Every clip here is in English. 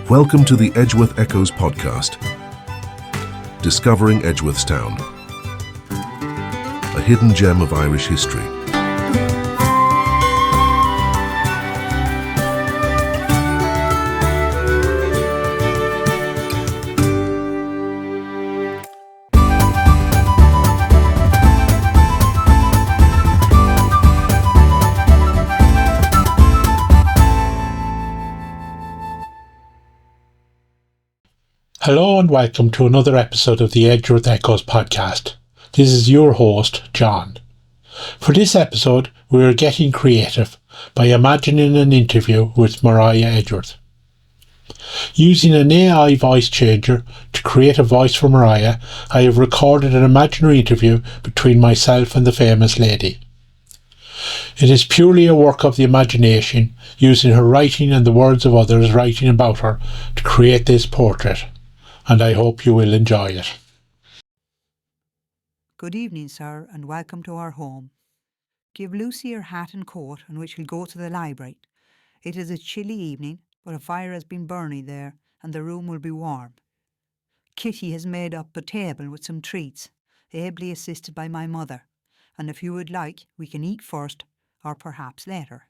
Welcome to the Edgeworth Echoes podcast. Discovering Edgeworthstown, a hidden gem of Irish history. Hello and welcome to another episode of the Edgeworth Echoes podcast. This is your host, John. For this episode, we are getting creative by imagining an interview with Maria Edgeworth. Using an AI voice changer to create a voice for Maria, I have recorded an imaginary interview between myself and the famous lady. It is purely a work of the imagination, using her writing and the words of others writing about her to create this portrait. And I hope you will enjoy it. Good evening, sir, and welcome to our home. Give Lucy your hat and coat, and we shall go to the library. It is a chilly evening, but a fire has been burning there, and the room will be warm. Kitty has made up a table with some treats, ably assisted by my mother, and if you would like, we can eat first, or perhaps later.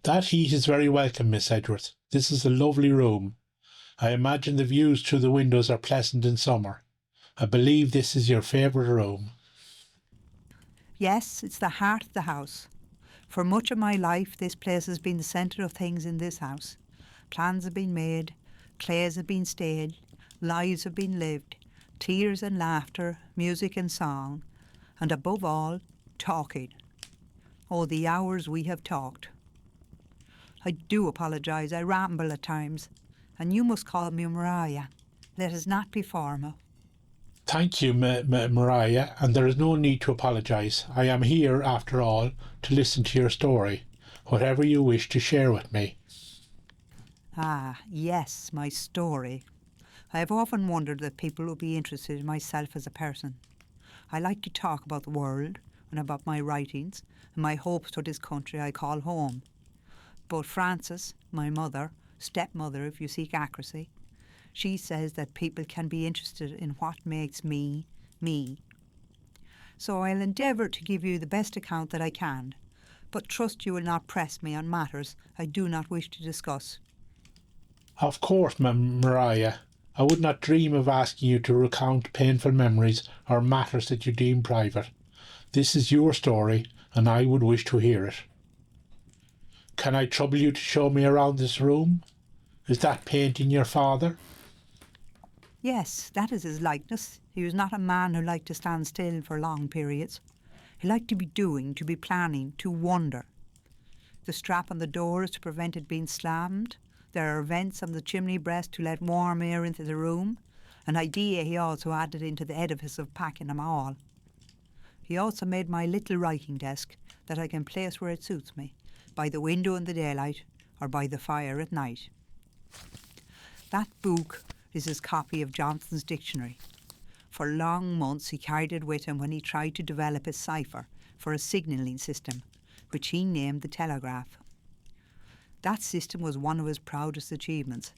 That heat is very welcome, Miss Edgeworth. This is a lovely room. I imagine the views through the windows are pleasant in summer. I believe this is your favourite room. Yes, it's the heart of the house. For much of my life, this place has been the centre of things in this house. Plans have been made, clays have been staged, lives have been lived, tears and laughter, music and song, and above all, talking. Oh, the hours we have talked. I do apologise, I ramble at times, and you must call me Maria. Let us not be formal. Thank you, Maria, and there is no need to apologise. I am here, after all, to listen to your story, whatever you wish to share with me. Ah, yes, my story. I have often wondered that people would be interested in myself as a person. I like to talk about the world and about my writings and my hopes for this country I call home. But Frances, my mother, stepmother if you seek accuracy, she says that people can be interested in what makes me, me. So I'll endeavour to give you the best account that I can, but trust you will not press me on matters I do not wish to discuss. Of course, Maria. I would not dream of asking you to recount painful memories or matters that you deem private. This is your story, and I would wish to hear it. Can I trouble you to show me around this room? Is that painting your father? Yes, that is his likeness. He was not a man who liked to stand still for long periods. He liked to be doing, to be planning, to wonder. The strap on the door is to prevent it being slammed. There are vents on the chimney breast to let warm air into the room, an idea he also added into the edifice of packing them all. He also made my little writing desk that I can place where it suits me, by the window in the daylight or by the fire at night. That book is his copy of Johnson's dictionary. For long months he carried it with him when he tried to develop his cipher for a signalling system, which he named the telegraph. That system was one of his proudest achievements,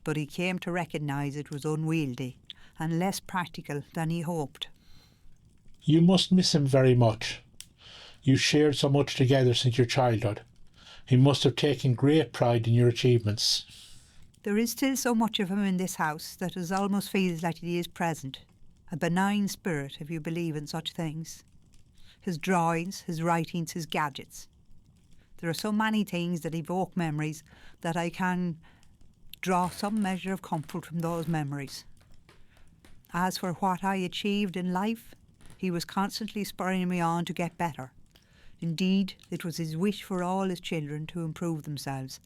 but he came to recognise it was unwieldy and less practical than he hoped. You must miss him very much. You shared so much together since your childhood. He must have taken great pride in your achievements. There is still so much of him in this house that it almost feels like he is present. A benign spirit, if you believe in such things. His drawings, his writings, his gadgets. There are so many things that evoke memories that I can draw some measure of comfort from those memories. As for what I achieved in life, he was constantly spurring me on to get better. Indeed, it was his wish for all his children to improve themselves,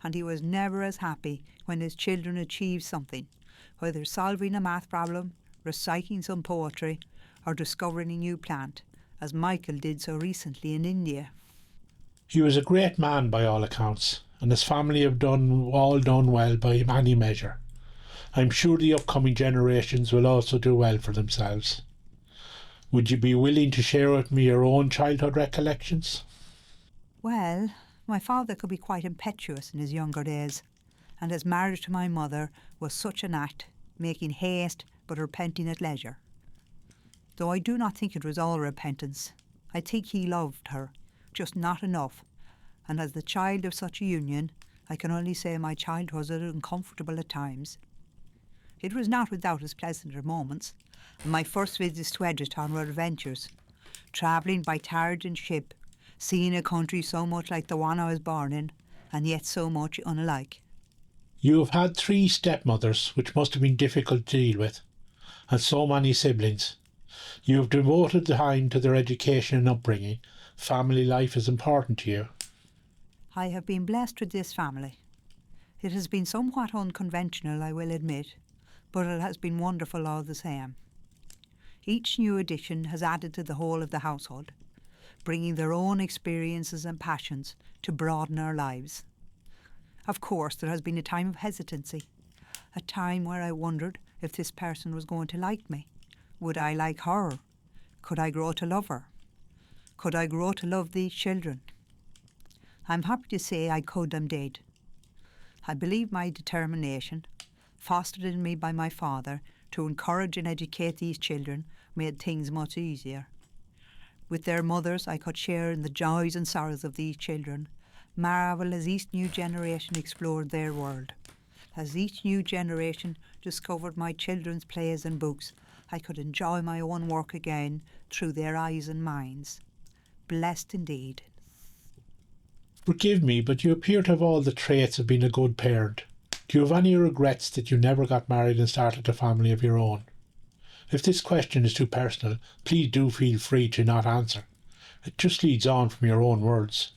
and he was never as happy when his children achieved something, whether solving a math problem, reciting some poetry, or discovering a new plant, as Michael did so recently in India. He was a great man by all accounts, and his family have done well by any measure. I'm sure the upcoming generations will also do well for themselves. Would you be willing to share with me your own childhood recollections? Well, My father could be quite impetuous in his younger days, and his marriage to my mother was such an act, making haste but repenting at leisure. Though I do not think it was all repentance, I think he loved her, just not enough, and as the child of such a union, I can only say my childhood was uncomfortable at times. It was not without its pleasanter moments, and my first visits to Edgerton were adventures, travelling by targe and ship, seeing a country so much like the one I was born in, and yet so much unlike. You have had 3 stepmothers, which must have been difficult to deal with, and so many siblings. You have devoted time to their education and upbringing. Family life is important to you. I have been blessed with this family. It has been somewhat unconventional, I will admit, but it has been wonderful all the same. Each new addition has added to the whole of the household, bringing their own experiences and passions to broaden our lives. Of course, there has been a time of hesitancy, a time where I wondered if this person was going to like me. Would I like her? Could I grow to love her? Could I grow to love these children? I'm happy to say I could and did. I believe my determination, fostered in me by my father, to encourage and educate these children made things much easier. With their mothers I could share in the joys and sorrows of these children, marvel as each new generation explored their world. As each new generation discovered my children's plays and books, I could enjoy my own work again through their eyes and minds. Blessed indeed. Forgive me, but you appear to have all the traits of being a good parent. Do you have any regrets that you never got married and started a family of your own? If this question is too personal, please do feel free to not answer. It just leads on from your own words.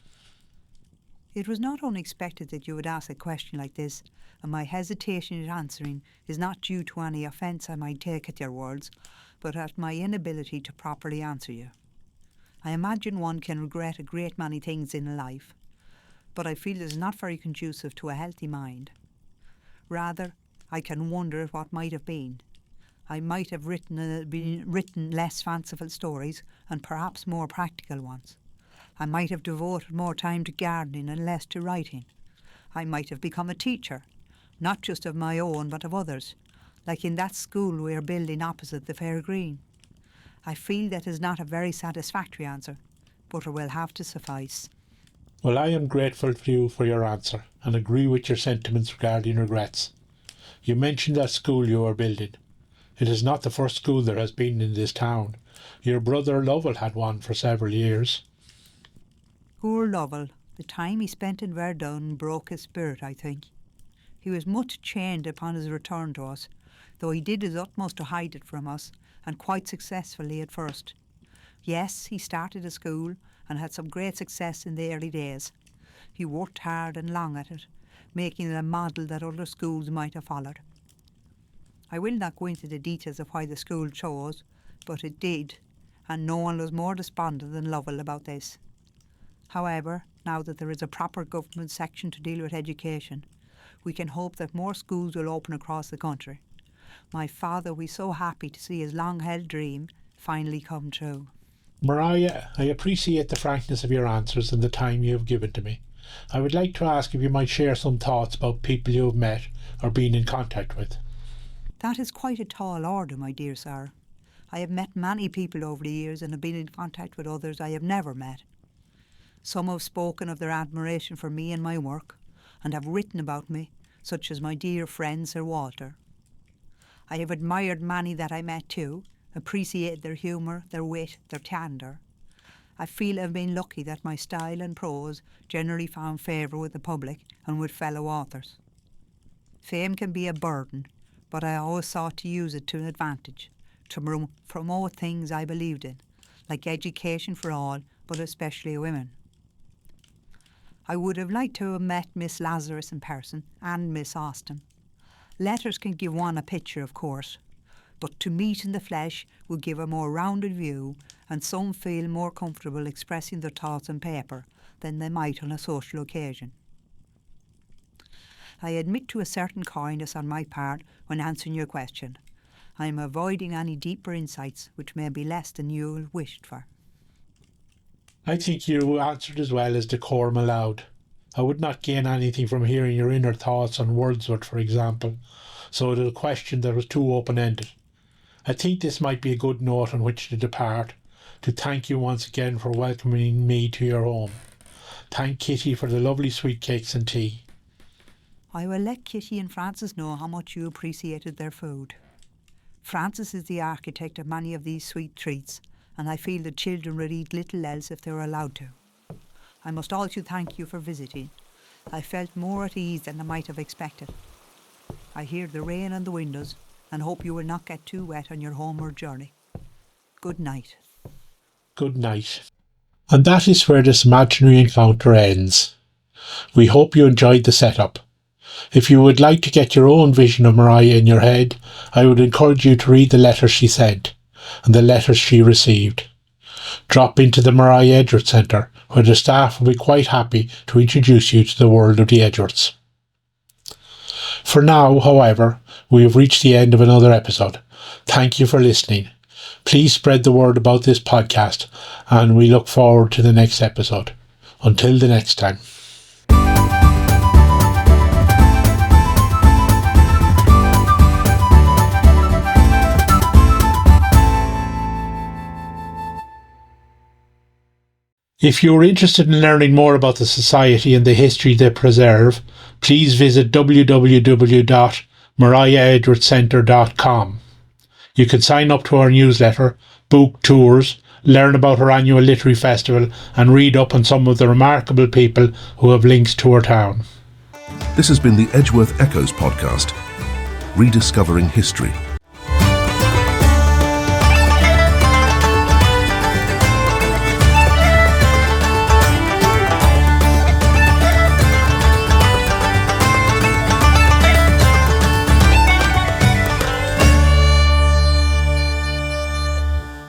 It was not unexpected that you would ask a question like this, and my hesitation in answering is not due to any offence I might take at your words, but at my inability to properly answer you. I imagine one can regret a great many things in life, but I feel it is not very conducive to a healthy mind. Rather, I can wonder at what might have been. I might have written less fanciful stories and perhaps more practical ones. I might have devoted more time to gardening and less to writing. I might have become a teacher, not just of my own but of others, like in that school we are building opposite the Fair Green. I feel that is not a very satisfactory answer, but it will have to suffice. Well, I am grateful to you for your answer and agree with your sentiments regarding regrets. You mentioned that school you are building. It is not the first school there has been in this town. Your brother Lovell had one for several years. Poor Lovell, the time he spent in Verdun broke his spirit, I think. He was much changed upon his return to us, though he did his utmost to hide it from us, and quite successfully at first. Yes, he started a school and had some great success in the early days. He worked hard and long at it, making it a model that other schools might have followed. I will not go into the details of why the school chose, but it did, and no one was more despondent than Lovell about this. However, now that there is a proper government section to deal with education, we can hope that more schools will open across the country. My father was so happy to see his long-held dream finally come true. Maria, I appreciate the frankness of your answers and the time you have given to me. I would like to ask if you might share some thoughts about people you have met or been in contact with. That is quite a tall order, my dear sir. I have met many people over the years and have been in contact with others I have never met. Some have spoken of their admiration for me and my work, and have written about me, such as my dear friend Sir Walter. I have admired many that I met too, appreciated their humour, their wit, their candour. I feel I have been lucky that my style and prose generally found favour with the public and with fellow authors. Fame can be a burden, but I always sought to use it to an advantage, to promote things I believed in, like education for all, but especially women. I would have liked to have met Miss Lazarus in person and Miss Austen. Letters can give one a picture, of course, but to meet in the flesh will give a more rounded view, and some feel more comfortable expressing their thoughts on paper than they might on a social occasion. I admit to a certain coyness on my part when answering your question. I am avoiding any deeper insights which may be less than you wished for. I think you answered as well as decorum allowed. I would not gain anything from hearing your inner thoughts on Wordsworth, for example, so it is a question that was too open-ended. I think this might be a good note on which to depart, to thank you once again for welcoming me to your home. Thank Kitty for the lovely sweet cakes and tea. I will let Kitty and Francis know how much you appreciated their food. Francis is the architect of many of these sweet treats, and I feel the children would eat little else if they were allowed to. I must also thank you for visiting. I felt more at ease than I might have expected. I hear the rain on the windows and hope you will not get too wet on your homeward journey. Good night. Good night. And that is where this imaginary encounter ends. We hope you enjoyed the setup. If you would like to get your own vision of Maria in your head, I would encourage you to read the letters she sent and the letters she received. Drop into the Maria Edgeworth Centre, where the staff will be quite happy to introduce you to the world of the Edgeworths. For now, however, we have reached the end of another episode. Thank you for listening. Please spread the word about this podcast, and we look forward to the next episode. Until the next time. If you are interested in learning more about the Society and the history they preserve, please visit www.mariaedgeworthcentre.com. You can sign up to our newsletter, book tours, learn about our annual literary festival, and read up on some of the remarkable people who have links to our town. This has been the Edgeworth Echoes podcast, rediscovering history.